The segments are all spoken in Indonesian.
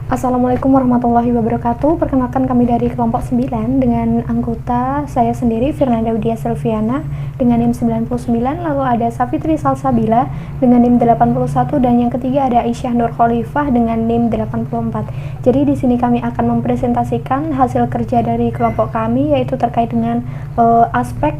Assalamualaikum warahmatullahi wabarakatuh. Perkenalkan kami dari kelompok 9 dengan anggota saya sendiri Firnanda Widya Silviana dengan NIM 99, lalu ada Safitri Salsabila dengan NIM 81 dan yang ketiga ada Aisyah Nur Khalifah dengan NIM 84. Jadi di sini kami akan mempresentasikan hasil kerja dari kelompok kami yaitu terkait dengan aspek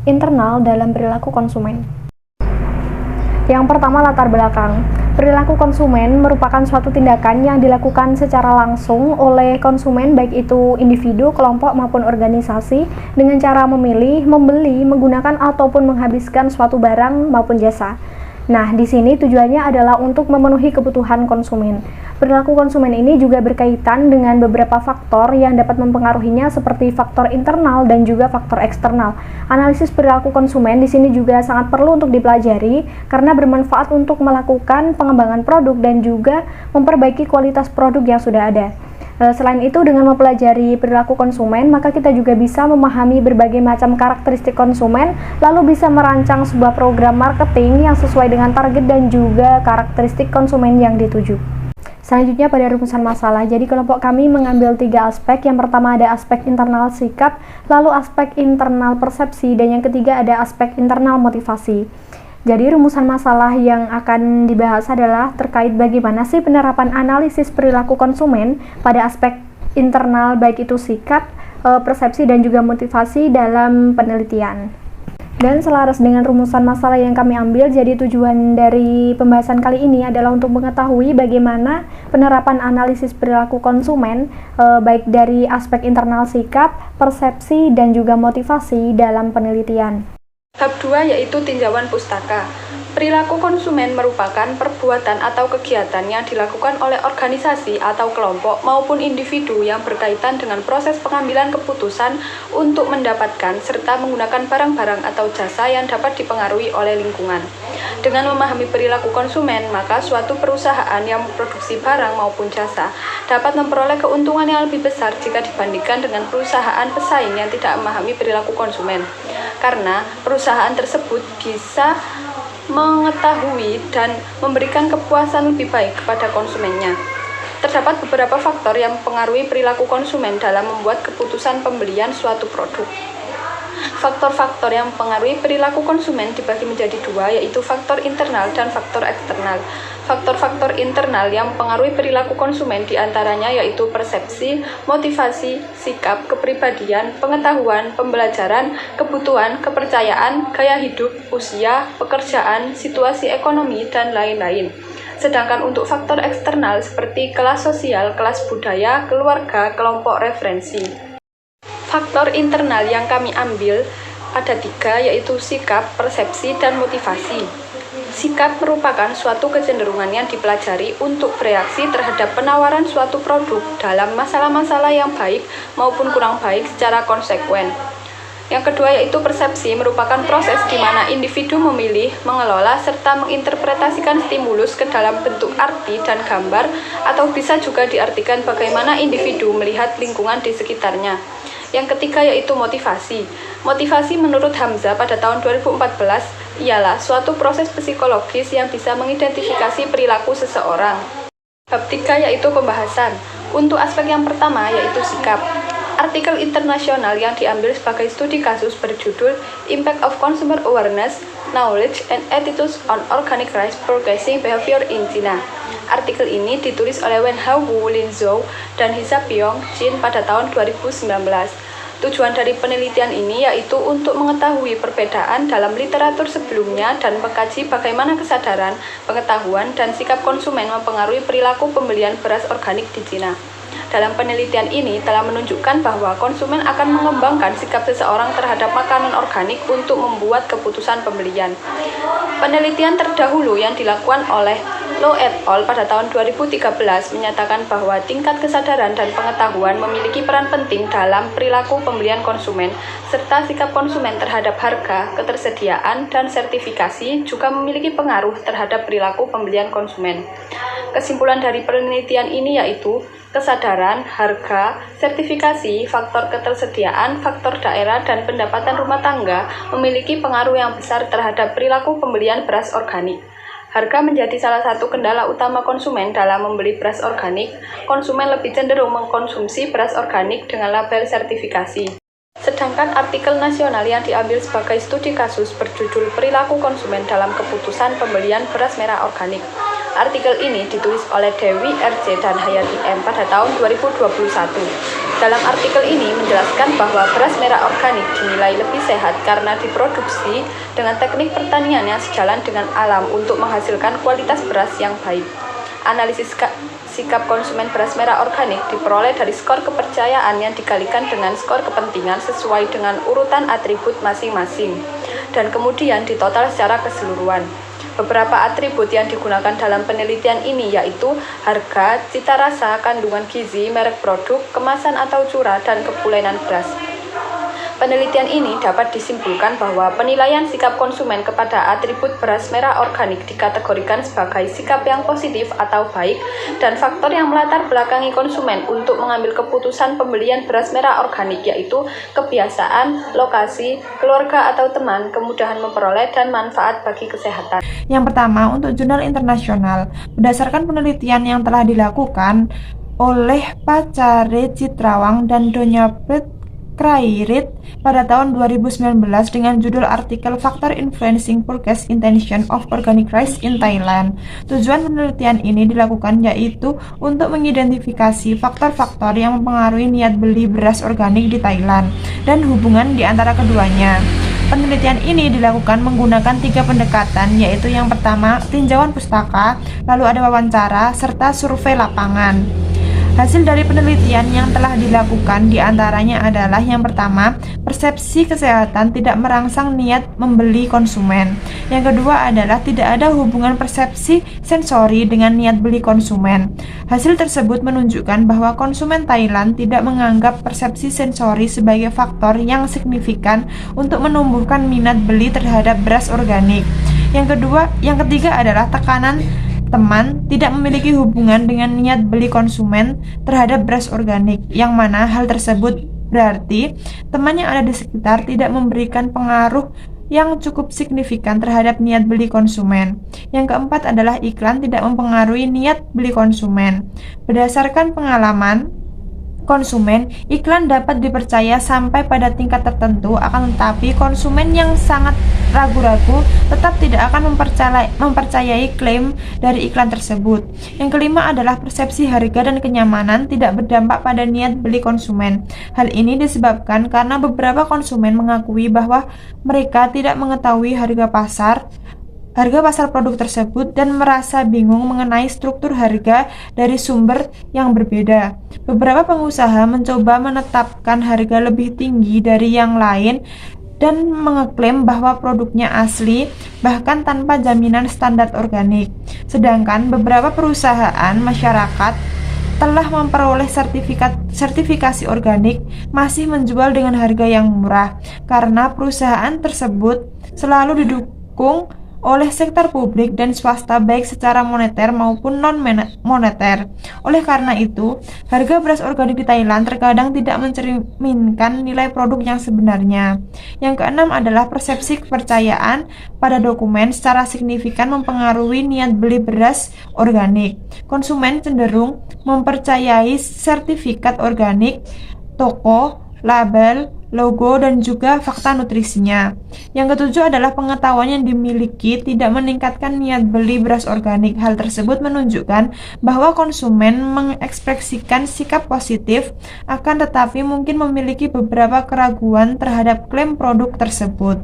internal dalam perilaku konsumen. Yang pertama, latar belakang. Perilaku konsumen merupakan suatu tindakan yang dilakukan secara langsung oleh konsumen, baik itu individu, kelompok, maupun organisasi, dengan cara memilih, membeli, menggunakan, ataupun menghabiskan suatu barang maupun jasa. Nah, di sini tujuannya adalah untuk memenuhi kebutuhan konsumen. Perilaku konsumen ini juga berkaitan dengan beberapa faktor yang dapat mempengaruhinya seperti faktor internal dan juga faktor eksternal. Analisis perilaku konsumen di sini juga sangat perlu untuk dipelajari karena bermanfaat untuk melakukan pengembangan produk dan juga memperbaiki kualitas produk yang sudah ada. Selain itu, dengan mempelajari perilaku konsumen, maka kita juga bisa memahami berbagai macam karakteristik konsumen, lalu bisa merancang sebuah program marketing yang sesuai dengan target dan juga karakteristik konsumen yang dituju. Selanjutnya pada rumusan masalah, jadi kelompok kami mengambil 3 aspek. Yang pertama ada aspek internal sikap, lalu aspek internal persepsi, dan yang ketiga ada aspek internal motivasi. Jadi rumusan masalah yang akan dibahas adalah terkait bagaimana sih penerapan analisis perilaku konsumen pada aspek internal baik itu sikap, persepsi, dan juga motivasi dalam penelitian. Dan selaras dengan rumusan masalah yang kami ambil, jadi tujuan dari pembahasan kali ini adalah untuk mengetahui bagaimana penerapan analisis perilaku konsumen baik dari aspek internal sikap, persepsi, dan juga motivasi dalam penelitian. Bab 2 yaitu tinjauan pustaka. Perilaku konsumen merupakan perbuatan atau kegiatan yang dilakukan oleh organisasi atau kelompok maupun individu yang berkaitan dengan proses pengambilan keputusan untuk mendapatkan serta menggunakan barang-barang atau jasa yang dapat dipengaruhi oleh lingkungan. Dengan memahami perilaku konsumen, maka suatu perusahaan yang memproduksi barang maupun jasa dapat memperoleh keuntungan yang lebih besar jika dibandingkan dengan perusahaan pesaing yang tidak memahami perilaku konsumen. Karena perusahaan tersebut bisa mengetahui dan memberikan kepuasan lebih baik kepada konsumennya. Terdapat beberapa faktor yang mempengaruhi perilaku konsumen dalam membuat keputusan pembelian suatu produk. Faktor-faktor yang mempengaruhi perilaku konsumen dibagi menjadi 2, yaitu faktor internal dan faktor eksternal. Faktor-faktor internal yang mempengaruhi perilaku konsumen diantaranya yaitu persepsi, motivasi, sikap, kepribadian, pengetahuan, pembelajaran, kebutuhan, kepercayaan, gaya hidup, usia, pekerjaan, situasi ekonomi, dan lain-lain. Sedangkan untuk faktor eksternal seperti kelas sosial, kelas budaya, keluarga, kelompok referensi. Faktor internal yang kami ambil ada 3, yaitu sikap, persepsi, dan motivasi. Sikap merupakan suatu kecenderungan yang dipelajari untuk bereaksi terhadap penawaran suatu produk dalam masalah-masalah yang baik maupun kurang baik secara konsekuen. Yang kedua yaitu persepsi, merupakan proses di mana individu memilih, mengelola, serta menginterpretasikan stimulus ke dalam bentuk arti dan gambar, atau bisa juga diartikan bagaimana individu melihat lingkungan di sekitarnya. Yang ketiga yaitu motivasi. Motivasi menurut Hamzah pada tahun 2014 ialah suatu proses psikologis yang bisa mengidentifikasi perilaku seseorang. Bab 3 yaitu pembahasan. Untuk aspek yang pertama yaitu sikap. Artikel internasional yang diambil sebagai studi kasus berjudul Impact of Consumer Awareness, Knowledge, and Attitudes on Organic Rice Purchasing Behavior in China. Artikel ini ditulis oleh Wenhao Wu, Lin Zhou, dan Hisa Pyong Jin pada tahun 2019. Tujuan dari penelitian ini yaitu untuk mengetahui perbedaan dalam literatur sebelumnya dan mengkaji bagaimana kesadaran, pengetahuan, dan sikap konsumen mempengaruhi perilaku pembelian beras organik di China. Dalam penelitian ini telah menunjukkan bahwa konsumen akan mengembangkan sikap seseorang terhadap makanan organik untuk membuat keputusan pembelian. Penelitian terdahulu yang dilakukan oleh Lo et al. Pada tahun 2013 menyatakan bahwa tingkat kesadaran dan pengetahuan memiliki peran penting dalam perilaku pembelian konsumen, serta sikap konsumen terhadap harga, ketersediaan, dan sertifikasi juga memiliki pengaruh terhadap perilaku pembelian konsumen. Kesimpulan dari penelitian ini yaitu kesadaran, harga, sertifikasi, faktor ketersediaan, faktor daerah, dan pendapatan rumah tangga memiliki pengaruh yang besar terhadap perilaku pembelian beras organik. Harga menjadi salah satu kendala utama konsumen dalam membeli beras organik. Konsumen lebih cenderung mengkonsumsi beras organik dengan label sertifikasi. Sedangkan artikel nasional yang diambil sebagai studi kasus berjudul Perilaku Konsumen dalam Keputusan Pembelian Beras Merah Organik. Artikel ini ditulis oleh Dewi RC dan Hayati M pada tahun 2021. Dalam artikel ini menjelaskan bahwa beras merah organik dinilai lebih sehat karena diproduksi dengan teknik pertanian yang sejalan dengan alam untuk menghasilkan kualitas beras yang baik. Analisis sikap konsumen beras merah organik diperoleh dari skor kepercayaan yang dikalikan dengan skor kepentingan sesuai dengan urutan atribut masing-masing, dan kemudian ditotal secara keseluruhan. Beberapa atribut yang digunakan dalam penelitian ini yaitu harga, cita rasa, kandungan gizi, merek produk, kemasan atau curah, dan kepulenan beras. Penelitian ini dapat disimpulkan bahwa penilaian sikap konsumen kepada atribut beras merah organik dikategorikan sebagai sikap yang positif atau baik dan faktor yang melatar belakangi konsumen untuk mengambil keputusan pembelian beras merah organik yaitu kebiasaan, lokasi, keluarga atau teman, kemudahan memperoleh, dan manfaat bagi kesehatan. Yang pertama, untuk jurnal internasional, berdasarkan penelitian yang telah dilakukan oleh Pacare Citrawang dan Donyapet Krairit pada tahun 2019 dengan judul artikel Factor Influencing Purchase Intention of Organic Rice in Thailand. Tujuan penelitian ini dilakukan yaitu untuk mengidentifikasi faktor-faktor yang mempengaruhi niat beli beras organik di Thailand dan hubungan di antara keduanya. Penelitian ini dilakukan menggunakan 3 pendekatan, yaitu yang pertama, tinjauan pustaka, lalu ada wawancara, serta survei lapangan. Hasil dari penelitian yang telah dilakukan diantaranya adalah yang pertama, persepsi kesehatan tidak merangsang niat membeli konsumen. Yang kedua adalah tidak ada hubungan persepsi sensori dengan niat beli konsumen. Hasil tersebut menunjukkan bahwa konsumen Thailand tidak menganggap persepsi sensori sebagai faktor yang signifikan untuk menumbuhkan minat beli terhadap beras organik. Yang ketiga adalah tekanan teman tidak memiliki hubungan dengan niat beli konsumen terhadap beras organik, yang mana hal tersebut berarti teman yang ada di sekitar tidak memberikan pengaruh yang cukup signifikan terhadap niat beli konsumen. Yang keempat adalah iklan tidak mempengaruhi niat beli konsumen. Berdasarkan pengalaman konsumen, iklan dapat dipercaya sampai pada tingkat tertentu, akan tetapi konsumen yang sangat ragu-ragu tetap tidak akan mempercayai klaim dari iklan tersebut. Yang kelima adalah persepsi harga dan kenyamanan tidak berdampak pada niat beli konsumen. Hal ini disebabkan karena beberapa konsumen mengakui bahwa mereka tidak mengetahui harga pasar produk tersebut dan merasa bingung mengenai struktur harga dari sumber yang berbeda. Beberapa pengusaha mencoba menetapkan harga lebih tinggi dari yang lain dan mengeklaim bahwa produknya asli, bahkan tanpa jaminan standar organik. Sedangkan beberapa perusahaan masyarakat telah memperoleh sertifikasi organik masih menjual dengan harga yang murah karena perusahaan tersebut selalu didukung oleh sektor publik dan swasta baik secara moneter maupun non-moneter. Oleh karena itu, harga beras organik di Thailand terkadang tidak mencerminkan nilai produk yang sebenarnya. Yang keenam adalah persepsi kepercayaan pada dokumen secara signifikan mempengaruhi niat beli beras organik. Konsumen cenderung mempercayai sertifikat organik, toko, label, logo, dan juga fakta nutrisinya. Yang ketujuh adalah pengetahuan yang dimiliki tidak meningkatkan niat beli beras organik. Hal tersebut menunjukkan bahwa konsumen mengekspresikan sikap positif, akan tetapi mungkin memiliki beberapa keraguan terhadap klaim produk tersebut.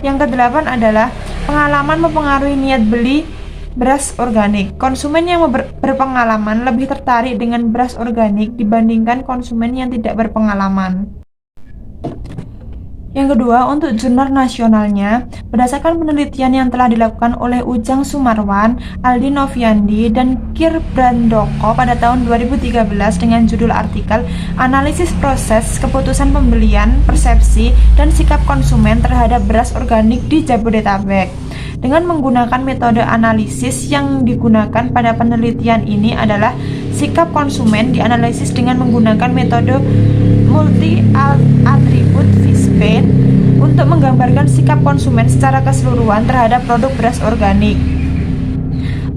Yang kedelapan adalah pengalaman mempengaruhi niat beli beras organik. Konsumen yang berpengalaman lebih tertarik dengan beras organik dibandingkan konsumen yang tidak berpengalaman. Yang kedua, untuk jurnal nasionalnya, berdasarkan penelitian yang telah dilakukan oleh Ujang Sumarwan, Aldi Noviandi, dan Kir Brandoko pada tahun 2013 dengan judul artikel Analisis Proses Keputusan Pembelian, Persepsi, dan Sikap Konsumen Terhadap Beras Organik di Jabodetabek. Dengan menggunakan metode analisis yang digunakan pada penelitian ini adalah sikap konsumen dianalisis dengan menggunakan metode multi-attribute Fishbane untuk menggambarkan sikap konsumen secara keseluruhan terhadap produk beras organik.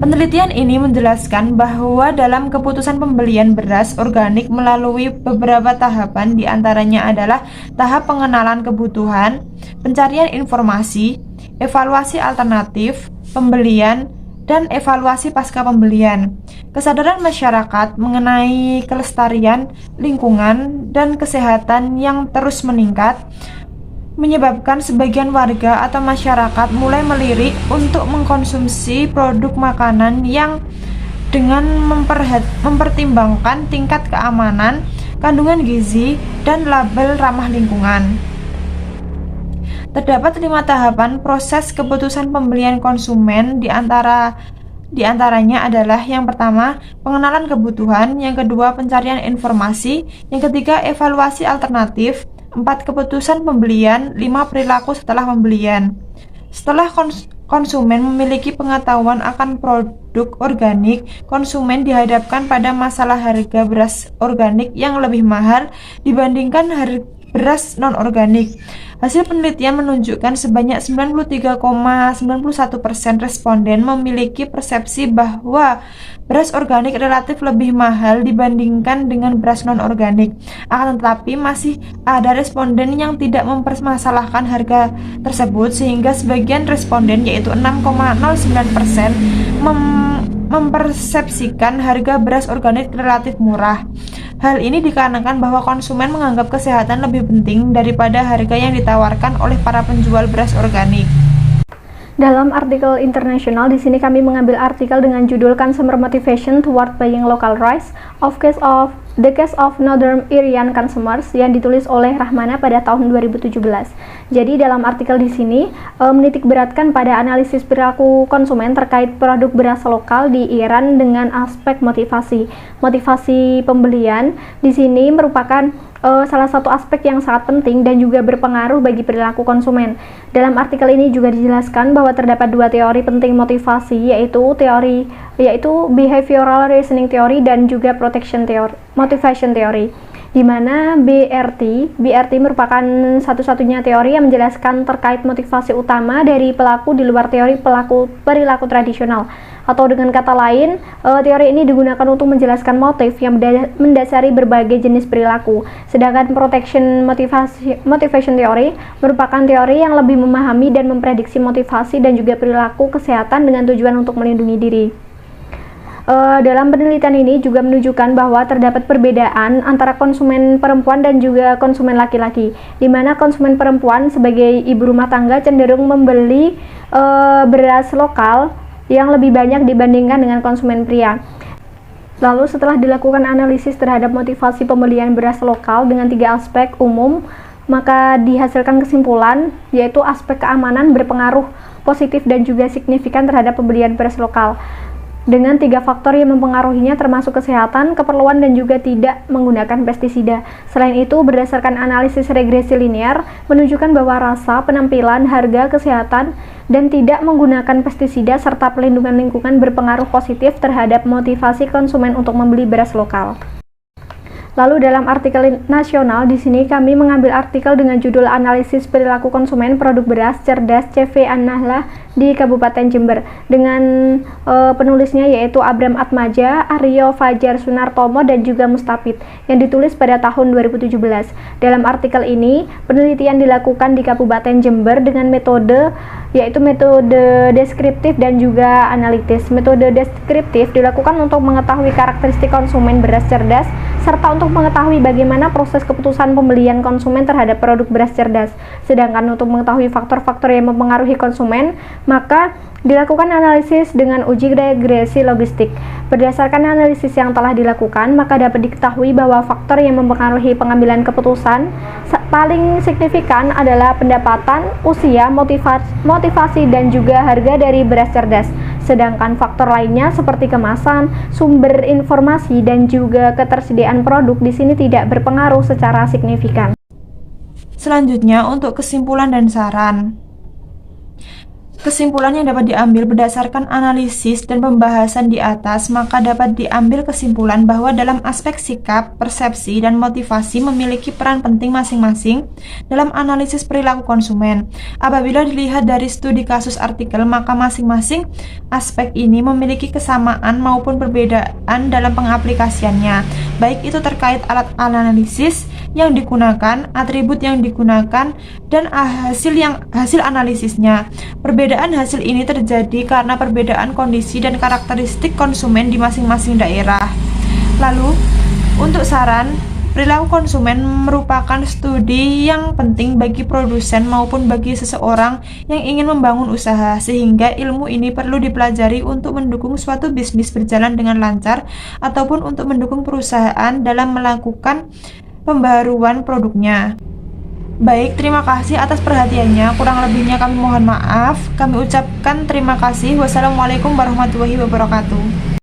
Penelitian ini menjelaskan bahwa dalam keputusan pembelian beras organik melalui beberapa tahapan, diantaranya adalah tahap pengenalan kebutuhan, pencarian informasi, evaluasi alternatif, pembelian, dan evaluasi pasca pembelian. Kesadaran masyarakat mengenai kelestarian, lingkungan, dan kesehatan yang terus meningkat menyebabkan sebagian warga atau masyarakat mulai melirik untuk mengkonsumsi produk makanan yang dengan mempertimbangkan tingkat keamanan, kandungan gizi, dan label ramah lingkungan. Terdapat 5 tahapan proses keputusan pembelian konsumen, diantaranya adalah yang pertama, pengenalan kebutuhan, yang kedua, pencarian informasi, yang ketiga, evaluasi alternatif, 4. Keputusan pembelian, 5. Perilaku setelah pembelian. Setelah konsumen memiliki pengetahuan akan produk organik, konsumen dihadapkan pada masalah harga beras organik yang lebih mahal dibandingkan beras non-organik. Hasil penelitian menunjukkan sebanyak 93,91% responden memiliki persepsi bahwa beras organik relatif lebih mahal dibandingkan dengan beras non-organik. Akan tetapi masih ada responden yang tidak mempermasalahkan harga tersebut, sehingga sebagian responden yaitu 6,09% mempersepsikan harga beras organik relatif murah. Hal ini dikarenakan bahwa konsumen menganggap kesehatan lebih penting daripada harga yang ditawarkan oleh para penjual beras organik. Dalam artikel internasional di sini kami mengambil artikel dengan judul Consumer Motivation Toward Buying Local Rice The Case of Northern Irian Consumers yang ditulis oleh Rahmana pada tahun 2017. Jadi dalam artikel di sini menitik beratkan pada analisis perilaku konsumen terkait produk beras lokal di Iran dengan aspek motivasi. Motivasi pembelian di sini merupakan salah satu aspek yang sangat penting dan juga berpengaruh bagi perilaku konsumen. Dalam artikel ini juga dijelaskan bahwa terdapat 2 teori penting motivasi, yaitu behavioral reasoning theory dan juga motivation theory, di mana BRT merupakan satu-satunya teori yang menjelaskan terkait motivasi utama dari pelaku di luar teori perilaku tradisional. Atau dengan kata lain, teori ini digunakan untuk menjelaskan motif yang mendasari berbagai jenis perilaku. Sedangkan motivation theory merupakan teori yang lebih memahami dan memprediksi motivasi dan juga perilaku kesehatan dengan tujuan untuk melindungi diri. Dalam penelitian ini juga menunjukkan bahwa terdapat perbedaan antara konsumen perempuan dan juga konsumen laki-laki, di mana konsumen perempuan sebagai ibu rumah tangga cenderung membeli beras lokal yang lebih banyak dibandingkan dengan konsumen pria. Lalu setelah dilakukan analisis terhadap motivasi pembelian beras lokal dengan 3 aspek umum, maka dihasilkan kesimpulan yaitu aspek keamanan berpengaruh positif dan juga signifikan terhadap pembelian beras lokal, dengan 3 faktor yang mempengaruhinya termasuk kesehatan, keperluan, dan juga tidak menggunakan pestisida. Selain itu, berdasarkan analisis regresi linear menunjukkan bahwa rasa, penampilan, harga, kesehatan, dan tidak menggunakan pestisida serta pelindungan lingkungan berpengaruh positif terhadap motivasi konsumen untuk membeli beras lokal. Lalu dalam artikel nasional di sini kami mengambil artikel dengan judul Analisis Perilaku Konsumen Produk Beras Cerdas CV An-Nahlah di Kabupaten Jember, dengan penulisnya yaitu Abram Atmaja, Aryo Fajar Sunartomo, dan juga Mustafid, yang ditulis pada tahun 2017. Dalam artikel ini, penelitian dilakukan di Kabupaten Jember dengan metode deskriptif dan juga analitis. Metode deskriptif dilakukan untuk mengetahui karakteristik konsumen beras cerdas serta untuk mengetahui bagaimana proses keputusan pembelian konsumen terhadap produk beras cerdas. Sedangkan untuk mengetahui faktor-faktor yang mempengaruhi konsumen, maka dilakukan analisis dengan uji regresi logistik. Berdasarkan analisis yang telah dilakukan, maka dapat diketahui bahwa faktor yang mempengaruhi pengambilan keputusan paling signifikan adalah pendapatan, usia, motivasi, dan juga harga dari beras cerdas. Sedangkan faktor lainnya seperti kemasan, sumber informasi, dan juga ketersediaan produk di sini tidak berpengaruh secara signifikan. Selanjutnya, untuk kesimpulan dan saran. Kesimpulan yang dapat diambil berdasarkan analisis dan pembahasan di atas, maka dapat diambil kesimpulan bahwa dalam aspek sikap, persepsi, dan motivasi memiliki peran penting masing-masing dalam analisis perilaku konsumen. Apabila dilihat dari studi kasus artikel, maka masing-masing aspek ini memiliki kesamaan maupun perbedaan dalam pengaplikasiannya, baik itu terkait alat analisis yang digunakan, atribut yang digunakan, dan hasil analisisnya. Perbedaan hasil ini terjadi karena perbedaan kondisi dan karakteristik konsumen di masing-masing daerah. Lalu, untuk saran, perilaku konsumen merupakan studi yang penting bagi produsen maupun bagi seseorang yang ingin membangun usaha, sehingga ilmu ini perlu dipelajari untuk mendukung suatu bisnis berjalan dengan lancar ataupun untuk mendukung perusahaan dalam melakukan pembaruan produknya. Baik, terima kasih atas perhatiannya. Kurang lebihnya kami mohon maaf. Kami ucapkan terima kasih. Wassalamualaikum warahmatullahi wabarakatuh.